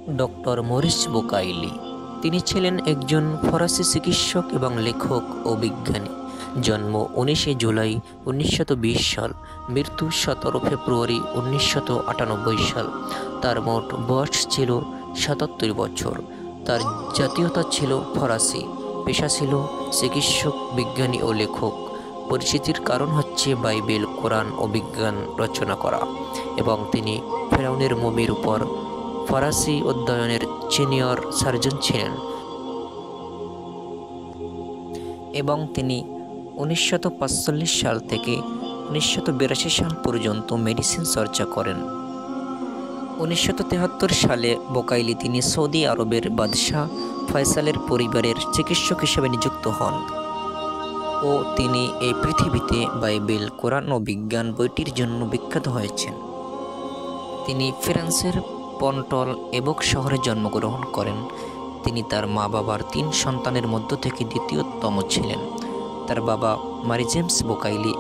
Doctor Morris Bucaille. তিনি ছিলেন একজন ফরাসি চিকিৎসক এবং লেখক ও বিজ্ঞানী। জন্ম 19 জুলাই 1920 সাল, মৃত্যু 17 ফেব্রুয়ারি 1998 সাল। তার মোট বয়স ছিল 77 বছর। তার জাতীয়তা ছিল ফরাসি। পেশা ছিল চিকিৎসক, বিজ্ঞানী ও লেখক। পরিচিতির কারণ হচ্ছে বাইবেল, কোরআন ও বিজ্ঞান রচনা করা, এবং তিনি ফেরাউনের মমির উপর ফরাসি অধ্যয়নের সিনিয়র সার্জন ছিলেন, এবং তিনি 1945 সাল থেকে 1982 সাল পর্যন্ত মেডিসিন চর্চা করেন। 1973 সালে বুকাইলি তিনি সৌদি আরবের বাদশাহ ফয়সালের পরিবারের চিকিৎসক হিসেবে নিযুক্ত হন ও তিনি এই পৃথিবীতে বাইবেল, কোরআন ও বিজ্ঞান বইটির জন্য বিখ্যাত হয়েছেন। তিনি ফ্রান্সের পন্টল এবক শহরে জন্মগ্রহণ করেন। তিনি তার মা বাবার 3 সন্তানের মধ্য থেকে দ্বিতীয়তম ছিলেন। তার বাবা মারি জেমস বুকাইলি